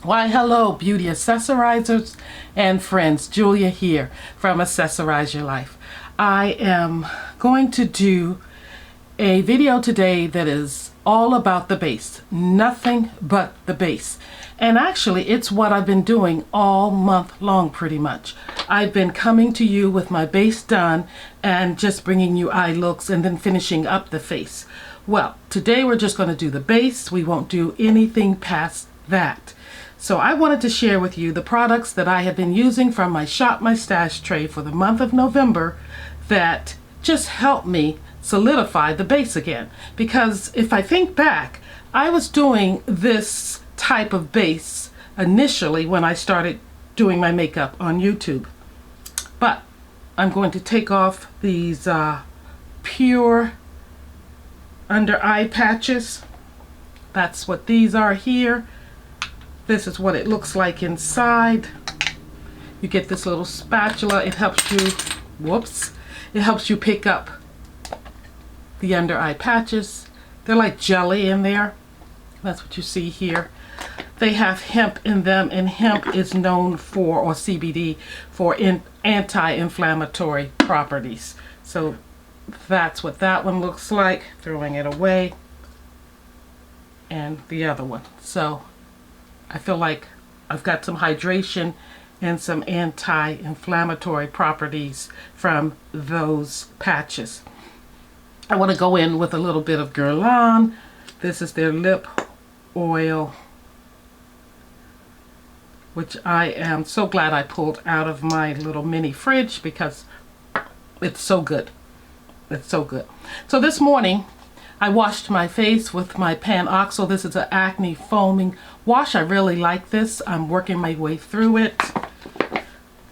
Why, hello, beauty accessorizers and friends. Julia here from Accessorize Your Life. I am going to do a video today that is all about the base. Nothing but the base. And actually, it's what I've been doing all month long pretty much. I've been coming to you with my base done and just bringing you eye looks and then finishing up the face. Well, today we're just going to do the base. We won't do anything past that. So I wanted to share with you the products that I have been using from my Shop My Stash tray for the month of November that just helped me solidify the base again. Because if I think back, I was doing this type of base initially when I started doing my makeup on YouTube. But I'm going to take off these pure under eye patches. That's what these are here. This is what it looks like inside. You get this little spatula. It helps you, it helps you pick up the under eye patches. They're like jelly in there. That's what you see here. They have hemp in them, and hemp is known for, or CBD, for anti-inflammatory properties. So that's what that one looks like. Throwing it away. And the other one. So I feel like I've got some hydration and some anti-inflammatory properties from those patches. I want to go in with a little bit of Guerlain. This is their lip oil, which I am so glad I pulled out of my little mini fridge because it's so good. It's so good. So this morning I washed my face with my Pan-Oxyl. This is an acne foaming wash. I really like this. I'm working my way through it.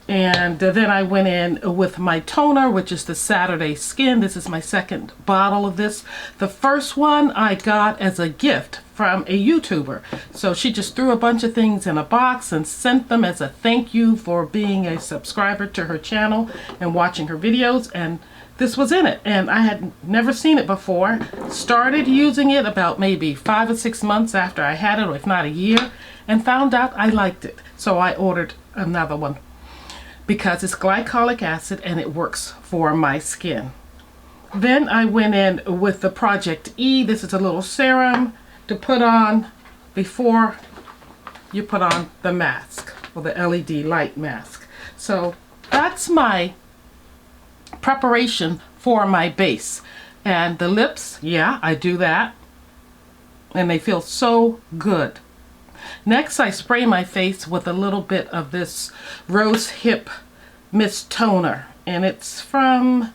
And then I went in with my toner, which is the Saturday Skin. This is my second bottle of this. The first one I got as a gift from a YouTuber. So she just threw a bunch of things in a box and sent them as a thank you for being a subscriber to her channel and watching her videos. And this was in it, and I had never seen it before. Started using it about maybe 5 or 6 months after I had it, or if not a year, and found out I liked it. So I ordered another one because it's glycolic acid and it works for my skin. Then I went in with the Project E. This is a little serum to put on before you put on the mask, or the LED light mask. So that's my preparation for my base. And the lips, yeah, I do that, and they feel so good. Next, I spray my face with a little bit of this Rose Hip Mist Toner, and it's from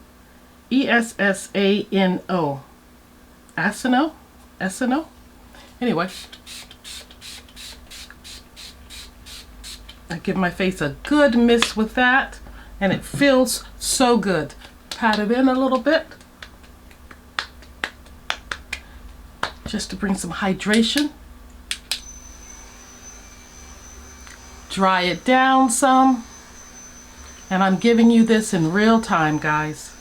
ESSANO. Asano? Anyway, I give my face a good mist with that, and it feels so good. Pat it in a little bit, just to bring some hydration. Dry it down some. And I'm giving you this in real time, guys.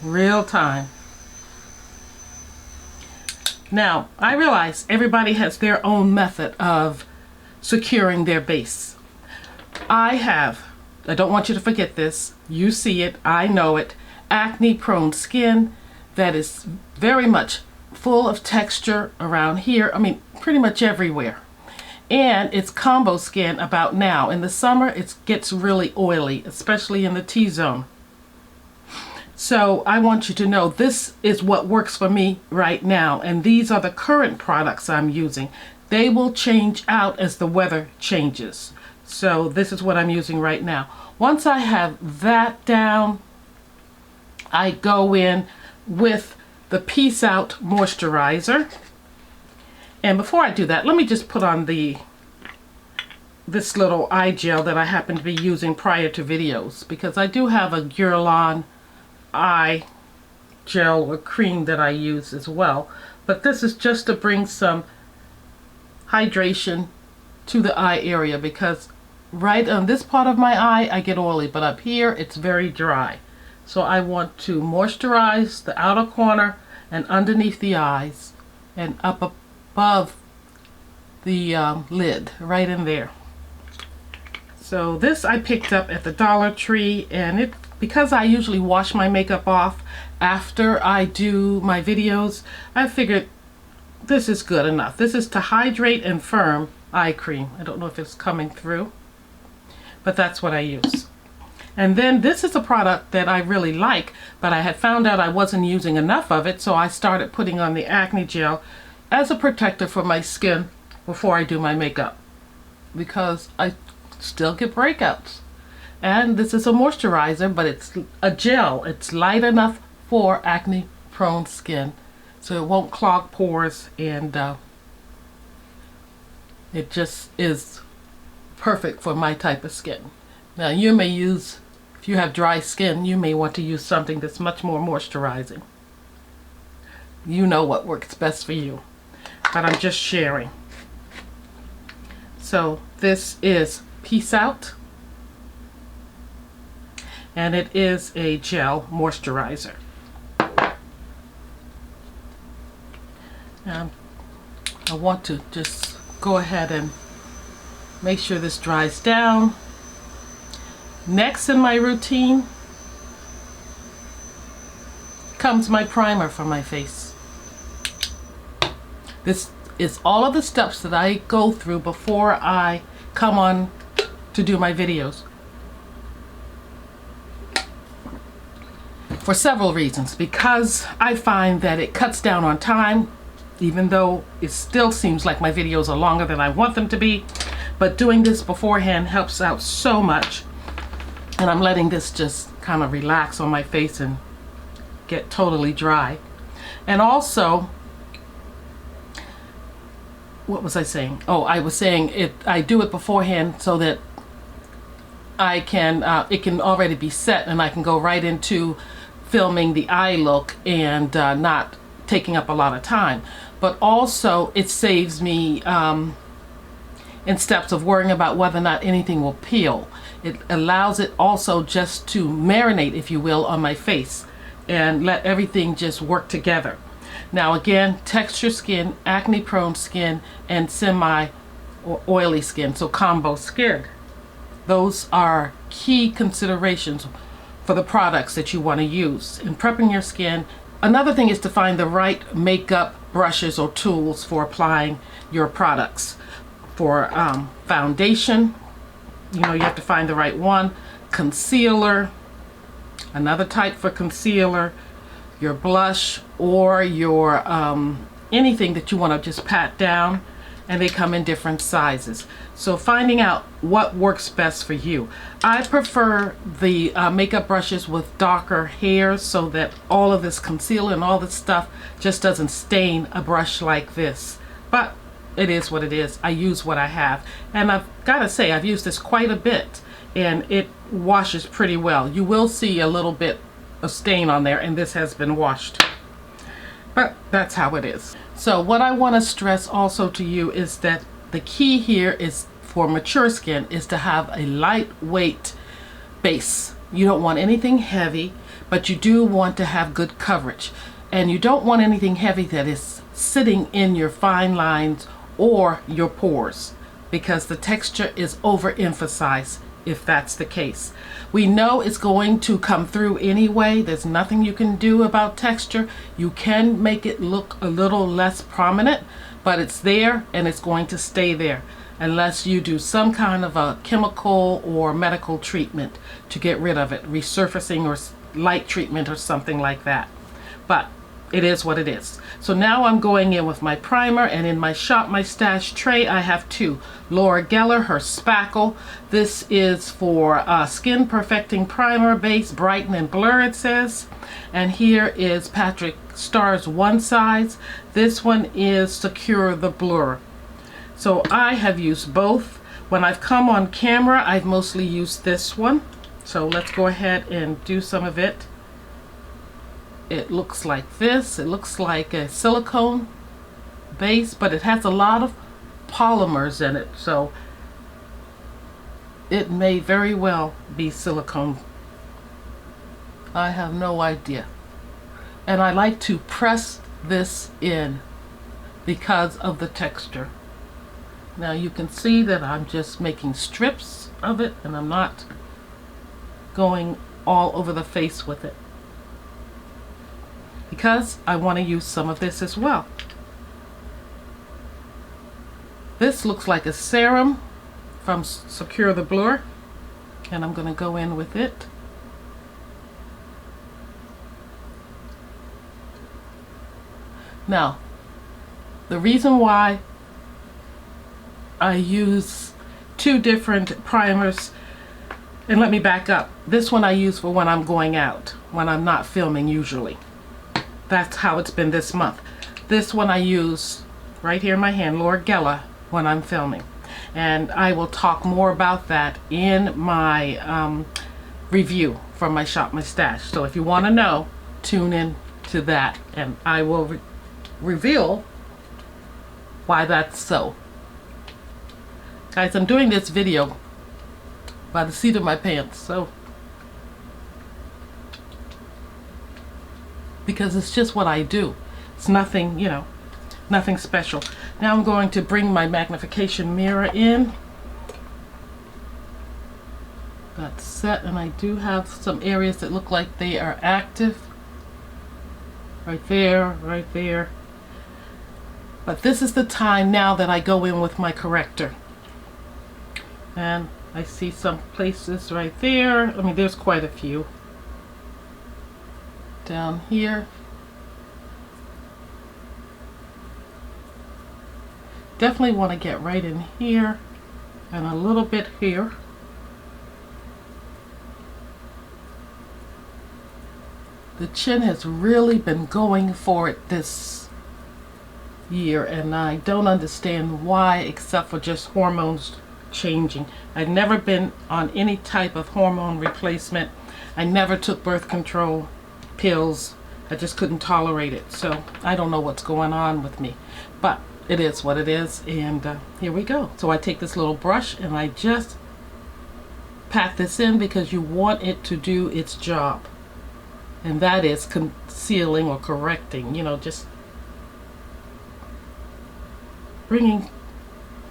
Real time. Now, I realize everybody has their own method of securing their base. I don't want you to forget this. You see it, I know it. Acne prone skin that is very much full of texture around here. I mean, pretty much everywhere. And it's combo skin about now. In the summer, it gets really oily, especially in the T-zone. So I want you to know this is what works for me right now. And these are the current products I'm using. They will change out as the weather changes. So this is what I'm using right now. Once I have that down, I go in with the Peace Out moisturizer. And before I do that, let me just put on this little eye gel that I happen to be using prior to videos, because I do have a Guerlain eye gel or cream that I use as well. But this is just to bring some hydration to the eye area, because right on this part of my eye I get oily, but up here it's very dry. So I want to moisturize the outer corner and underneath the eyes and up above the lid right in there. So this I picked up at the Dollar Tree, and because I usually wash my makeup off after I do my videos, I figured this is good enough. This is to hydrate and firm eye cream. I don't know if it's coming through, but that's what I use. And then this is a product that I really like, but I had found out I wasn't using enough of it, so I started putting on the acne gel as a protector for my skin before I do my makeup, because I still get breakouts. And this is a moisturizer, but it's a gel. It's light enough for acne prone skin, so it won't clog pores, and it just is perfect for my type of skin. Now you may use, if you have dry skin, you may want to use something that's much more moisturizing. You know what works best for you, but I'm just sharing. So this is Peace Out, and it is a gel moisturizer. I want to just go ahead and make sure this dries down. Next in my routine comes my primer for my face. This is all of the steps that I go through before I come on to do my videos, for several reasons. Because I find that it cuts down on time, even though it still seems like my videos are longer than I want them to be. But doing this beforehand helps out so much. And I'm letting this just kind of relax on my face and get totally dry. And also, what was I saying? Oh, I was saying I do it beforehand so that I can, it can already be set, and I can go right into filming the eye look and not taking up a lot of time. But also it saves me in steps of worrying about whether or not anything will peel. It allows it also just to marinate, if you will, on my face and let everything just work together. Now again, texture skin, acne prone skin, and semi or oily skin, so combo skin. Those are key considerations for the products that you want to use in prepping your skin. Another thing is to find the right makeup brushes or tools for applying your products. For foundation, you know, you have to find the right one. Concealer, another type for concealer. Your blush, or your anything that you want to just pat down, and they come in different sizes. So finding out what works best for you. I prefer the makeup brushes with darker hairs, so that all of this concealer and all this stuff just doesn't stain a brush like this. But it is what it is. I use what I have, and I've got to say I've used this quite a bit, and it washes pretty well. You will see a little bit of stain on there, and this has been washed, but that's how it is. So what I want to stress also to you is that the key here is, for mature skin, is to have a lightweight base. You don't want anything heavy, but you do want to have good coverage, and you don't want anything heavy that is sitting in your fine lines or your pores, because the texture is overemphasized if that's the case. We know it's going to come through anyway. There's nothing you can do about texture. You can make it look a little less prominent, but it's there and it's going to stay there unless you do some kind of a chemical or medical treatment to get rid of it, resurfacing or light treatment or something like that. But it is what it is. So now I'm going in with my primer, and in my Shop My Stash tray I have two. Laura Geller, her spackle. This is for Skin Perfecting Primer Base, Brighten and Blur, it says. And here is Patrick Starr's One Size. This one is Secure the Blur. So I have used both. When I've come on camera, I've mostly used this one. So let's go ahead and do some of it. It looks like this. It looks like a silicone base, but it has a lot of polymers in it, so it may very well be silicone. I have no idea. And I like to press this in because of the texture. Now you can see that I'm just making strips of it, and I'm not going all over the face with it, because I want to use some of this as well. This looks like a serum from Secure the Blur, and I'm going to go in with it. Now, the reason why I use two different primers, and let me back up. This one I use for when I'm going out, when I'm not filming usually. That's how it's been this month. This one I use right here in my hand, Lord Guerlain, when I'm filming. And I will talk more about that in my review from my Shop My Stash. So if you want to know, tune in to that, and I will reveal why that's so. Guys, I'm doing this video by the seat of my pants, so because it's just what I do. It's nothing, you know, nothing special. Now I'm going to bring my magnification mirror in. That's set, and I do have some areas that look like they are active. Right there, right there. But this is the time now that I go in with my corrector. And I see some places right there. I mean, there's quite a few. Down here. Definitely want to get right in here and a little bit here. The chin has really been going for it this year, and I don't understand why, except for just hormones changing. I've never been on any type of hormone replacement. I never took birth control pills. I just couldn't tolerate it. So I don't know what's going on with me, but it is what it is. And here we go. So I take this little brush and I just pat this in, because you want it to do its job, and that is concealing or correcting, you know, just bringing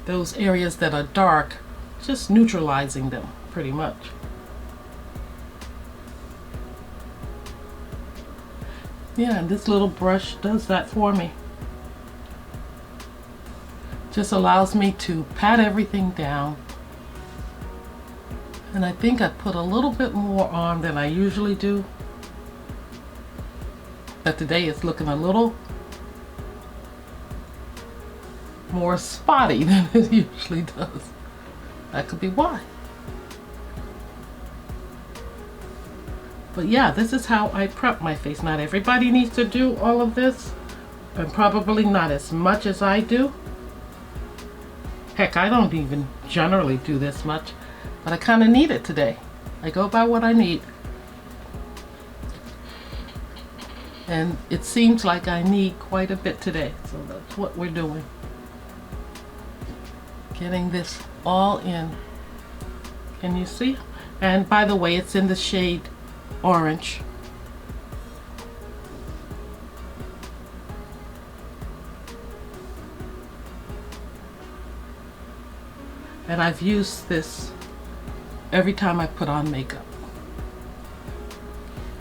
those areas that are dark, just neutralizing them pretty much. Yeah, and this little brush does that for me. Just allows me to pat everything down. And I think I put a little bit more on than I usually do. But today it's looking a little more spotty than it usually does. That could be why. But yeah, this is how I prep my face. Not everybody needs to do all of this, and probably not as much as I do. Heck, I don't even generally do this much, but I kind of need it today. I go by what I need. And it seems like I need quite a bit today, so that's what we're doing. Getting this all in. Can you see? And by the way, it's in the shade orange. And I've used this every time I put on makeup.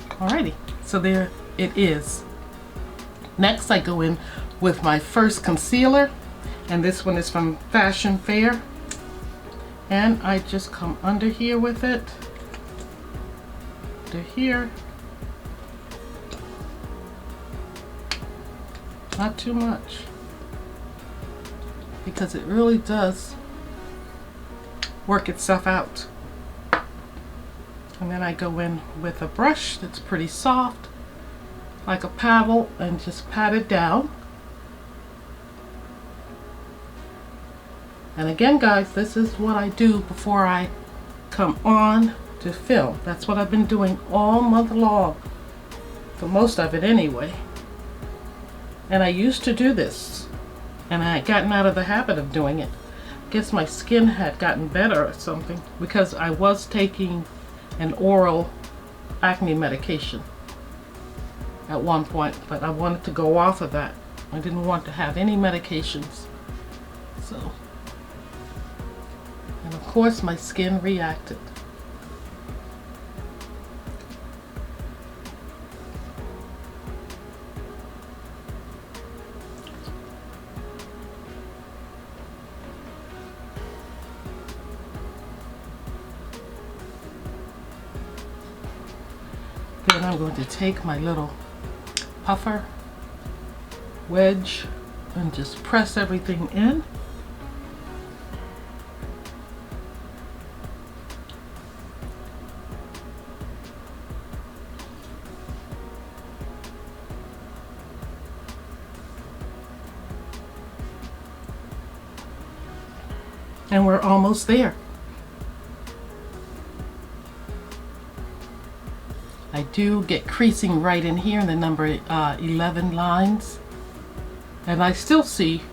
Alrighty, so there it is. Next I go in with my first concealer, and this one is from Fashion Fair, and I just come under here with it, under here, not too much, because it really does work itself out. And then I go in with a brush that's pretty soft, like a paddle, and just pat it down. And again, guys, this is what I do before I come on to film. That's what I've been doing all month long, for most of it anyway. And I used to do this, and I had gotten out of the habit of doing it. I guess my skin had gotten better or something, because I was taking an oral acne medication at one point, but I wanted to go off of that. I didn't want to have any medications. So course my skin reacted. Then I'm going to take my little puffer wedge and just press everything in. And we're almost there. I do get creasing right in here in the number 11 lines. And I still see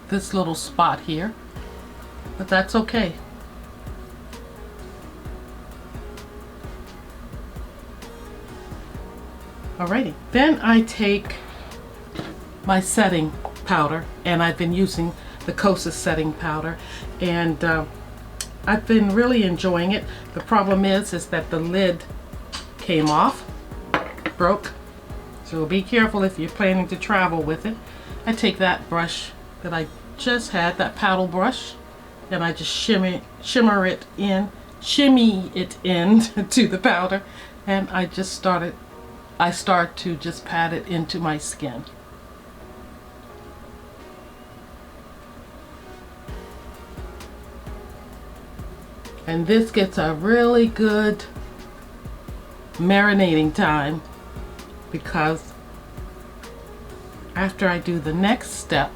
this little spot here, but that's okay. Alrighty, then I take my setting powder, and I've been using the Kosas setting powder, and I've been really enjoying it. The problem is that the lid came off, broke, so be careful if you're planning to travel with it. I take that brush that I just had, that paddle brush, and I just shimmy it in to the powder, and I start to just pat it into my skin. And this gets a really good marinating time, because after I do the next step,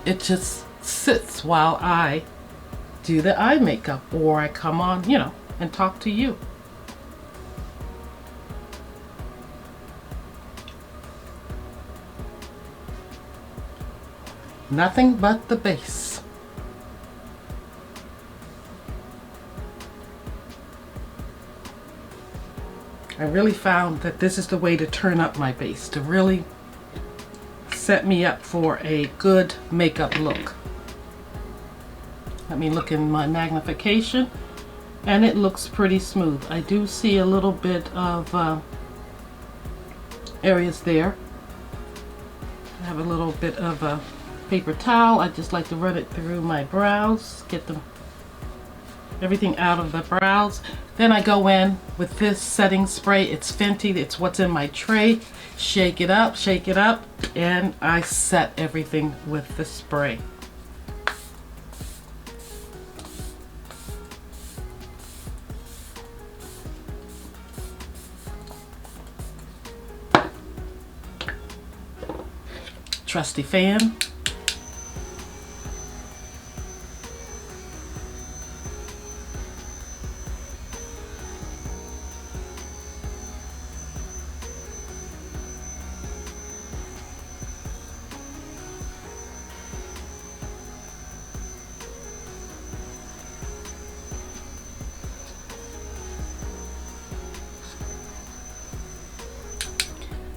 it just sits while I do the eye makeup, or I come on, and talk to you. Nothing but the base. I really found that this is the way to turn up my base, to really set me up for a good makeup look. Let me look in my magnification, and it looks pretty smooth. I do see a little bit of areas there. I have a little bit of a paper towel. I just like to run it through my brows, get everything out of the brows. Then I go in with this setting spray. It's Fenty, it's what's in my tray. Shake it up, and I set everything with the spray. Trusty fan.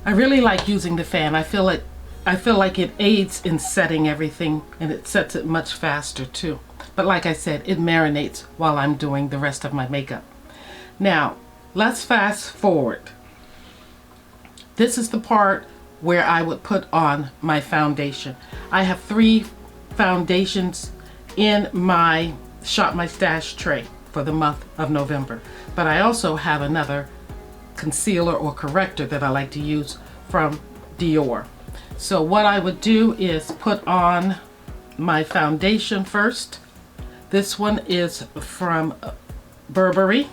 I really like using the fan. I feel like it aids in setting everything, and it sets it much faster too. But like I said, it marinates while I'm doing the rest of my makeup. Now, let's fast forward. This is the part where I would put on my foundation. I have 3 foundations in my Shop My Stash tray for the month of November. But I also have another concealer or corrector that I like to use from Dior. So what I would do is put on my foundation first. This one is from Burberry.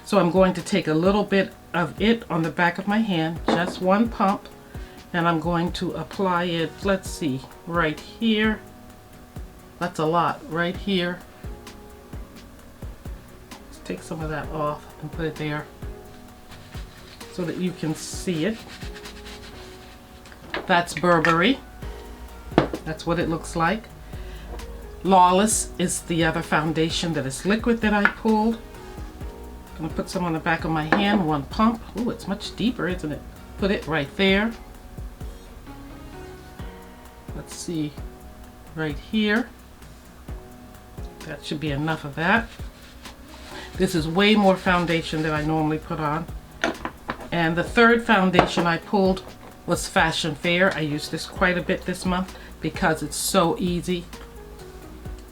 So I'm going to take a little bit of it on the back of my hand, just one pump, and I'm going to apply it, let's see, right here. That's a lot, right here. Let's take some of that off and put it there so that you can see it. That's Burberry. That's what it looks like. Lawless is the other foundation that is liquid that I pulled. I'm going to put some on the back of my hand, one pump. Ooh, it's much deeper, isn't it? Put it right there. Let's see, right here. That should be enough of that. This is way more foundation than I normally put on. And the third foundation I pulled was Fashion Fair. I used this quite a bit this month because it's so easy.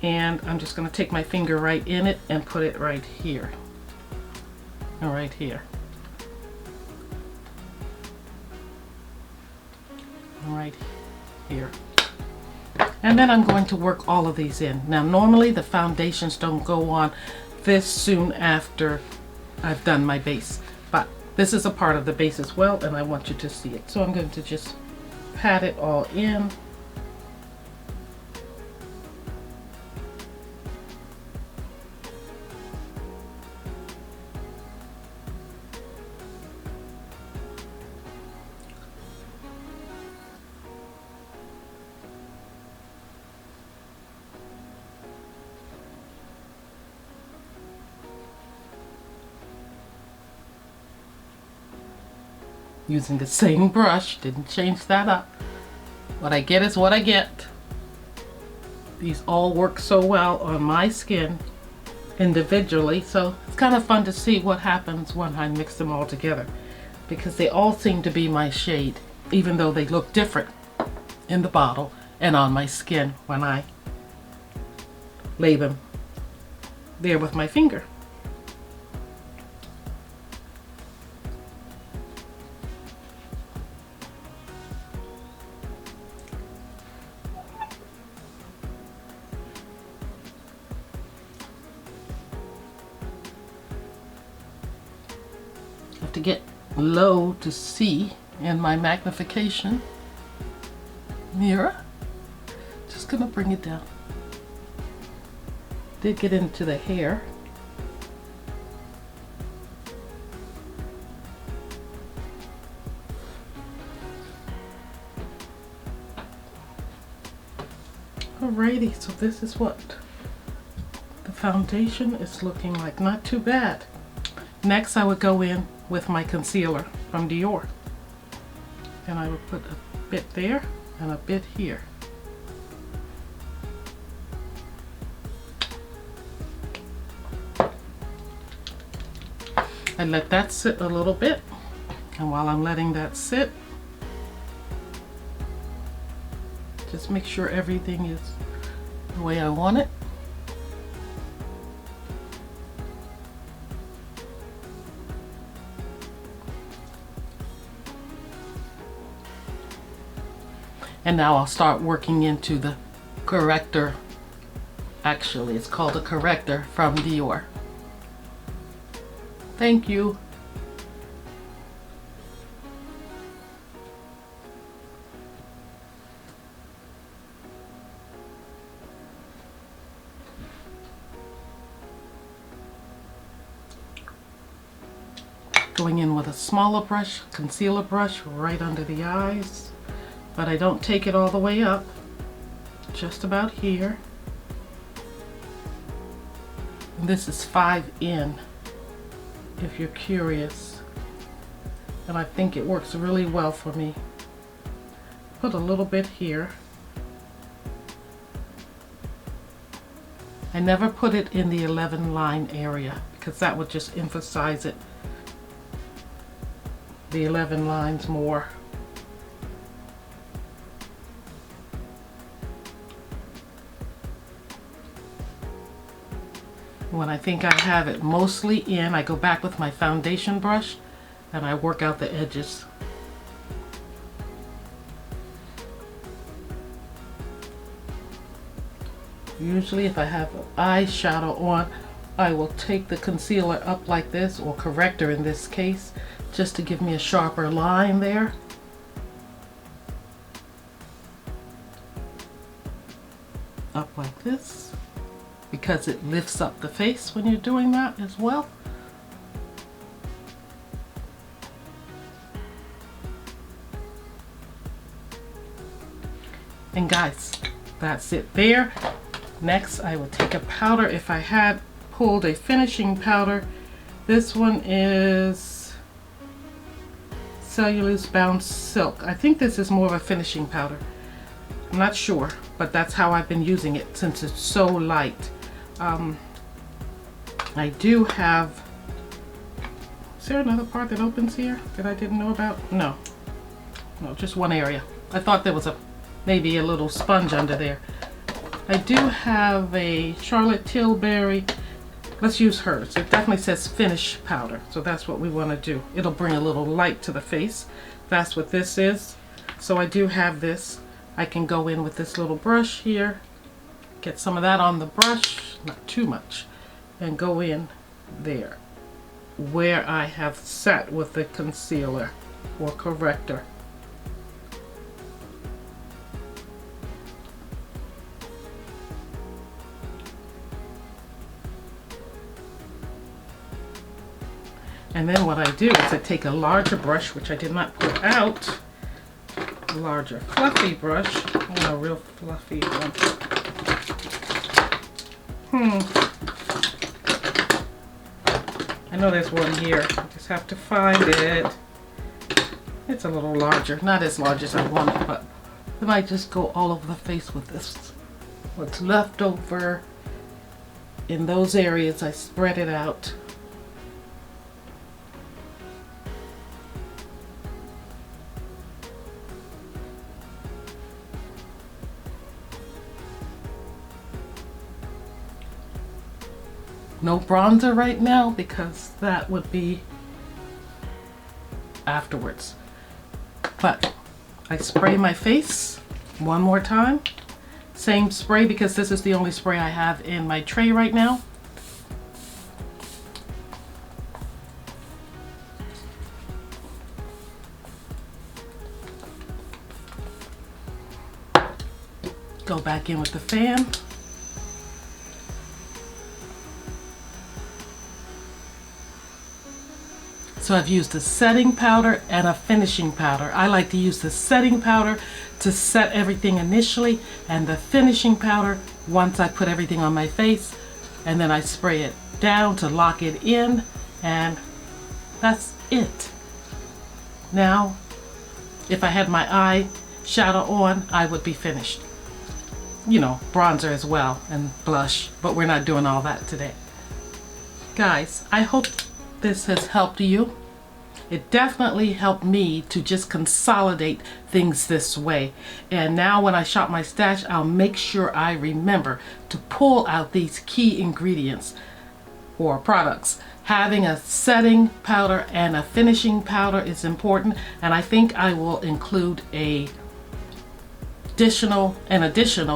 And I'm just going to take my finger right in it and put it right here. And right here. And right here. And then I'm going to work all of these in. Now normally the foundations don't go on this soon after I've done my base, but this is a part of the base as well, and I want you to see it. So I'm going to just pat it all in. Using the same brush, didn't change that up. What I get is what I get. These all work so well on my skin individually, so it's kind of fun to see what happens when I mix them all together, because they all seem to be my shade, even though they look different in the bottle and on my skin when I lay them there with my finger. To get low to see in my magnification mirror. Just gonna bring it down. Did get into the hair. Alrighty, so this is what the foundation is looking like. Not too bad. Next I would go in with my concealer from Dior, and I would put a bit there and a bit here. I let that sit a little bit, and while I'm letting that sit, just make sure everything is the way I want it. And now I'll start working into the corrector. Actually, it's called a corrector from Dior. Thank you. Going in with a smaller brush, concealer brush, right under the eyes. But I don't take it all the way up, just about here. And this is 5 in, if you're curious. And I think it works really well for me. Put a little bit here. I never put it in the 11 line area because that would just emphasize it, the 11 lines more. When I think I have it mostly in, I go back with my foundation brush and I work out the edges. Usually if I have eyeshadow on, I will take the concealer up like this, or corrector in this case, just to give me a sharper line there. Up like this, because it lifts up the face when you're doing that as well. And guys, that's it there. Next I will take a powder. If I had pulled a finishing powder, this one is Cellulose Bound Silk. I think this is more of a finishing powder. I'm not sure, but that's how I've been using it since it's so light. I do have, is there another part that opens here that I didn't know about? No, just one area. I thought there was maybe a little sponge under there. I do have a Charlotte Tilbury. Let's use hers. It definitely says finish powder, so that's what we want to do. It'll bring a little light to the face. That's what this is. So I do have this. I can go in with this little brush here, get some of that on the brush, not too much, and go in there where I have set with the concealer or corrector. And then what I do is I take a larger brush, which I did not put out, a larger fluffy brush, a real fluffy one. I know there's one here, I just have to find it. It's a little larger, not as large as I want it, but I might just go all over the face with this. What's left over in those areas, I spread it out. No bronzer right now because that would be afterwards. But I spray my face one more time. Same spray because this is the only spray I have in my tray right now. Go back in with the fan. So I've used a setting powder and a finishing powder. I like to use the setting powder to set everything initially, and the finishing powder once I put everything on my face, and then I spray it down to lock it in, and that's it. Now, if I had my eye shadow on, I would be finished. You know, bronzer as well and blush, but we're not doing all that today. Guys, I hope this has helped you. It definitely helped me to just consolidate things this way. And now when I shop my stash, I'll make sure I remember to pull out these key ingredients or products. Having a setting powder and a finishing powder is important, and I think I will include an additional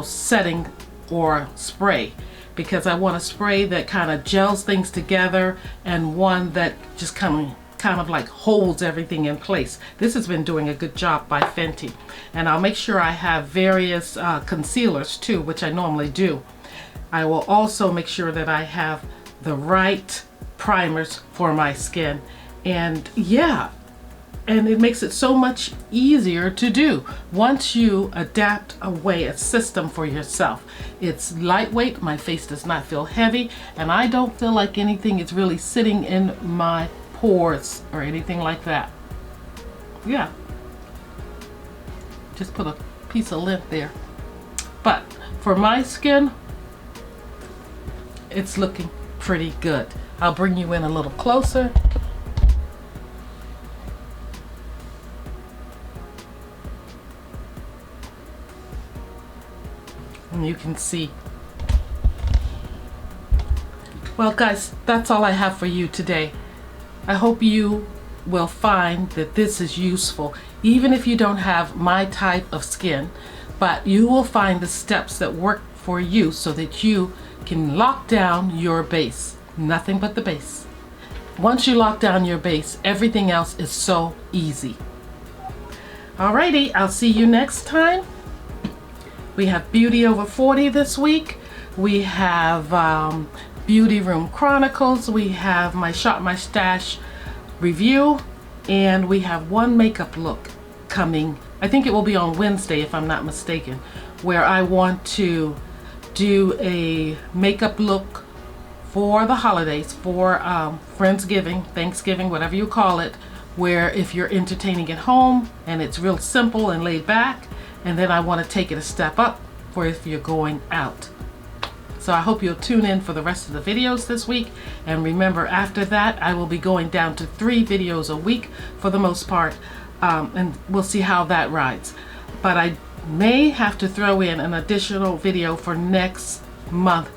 setting or spray, because I want a spray that kind of gels things together and one that just kind of like holds everything in place. This has been doing a good job by Fenty. And I'll make sure I have various concealers too, which I normally do. I will also make sure that I have the right primers for my skin. And yeah, and it makes it so much easier to do once you adapt a system for yourself. It's lightweight, my face does not feel heavy, and I don't feel like anything is really sitting in my pores or anything like that. Yeah, just put a piece of lint there. But for my skin, it's looking pretty good. I'll bring you in a little closer. And you can see. Well guys, that's all I have for you today. I hope you will find that this is useful, even if you don't have my type of skin, but you will find the steps that work for you so that you can lock down your base. Nothing but the base. Once you lock down your base, everything else is so easy. Alrighty, I'll see you next time. We have Beauty Over 40 this week. We have Beauty Room Chronicles. We have my Shop My Stash review. And we have one makeup look coming. I think it will be on Wednesday if I'm not mistaken, where I want to do a makeup look for the holidays, for Friendsgiving, Thanksgiving, whatever you call it, where if you're entertaining at home and it's real simple and laid back. And then I want to take it a step up for if you're going out. So I hope you'll tune in for the rest of the videos this week. And remember, after that, I will be going down to 3 videos a week for the most part. And we'll see how that rides. But I may have to throw in an additional video for next month,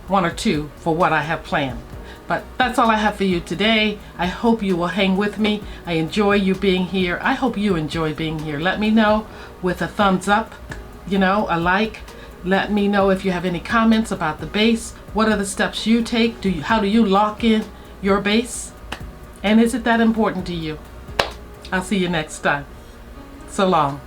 1 or 2 for what I have planned. But that's all I have for you today. I hope you will hang with me. I enjoy you being here. I hope you enjoy being here. Let me know with a thumbs up, a like. Let me know if you have any comments about the bass. What are the steps you take? How do you lock in your bass? And is it that important to you? I'll see you next time. So long.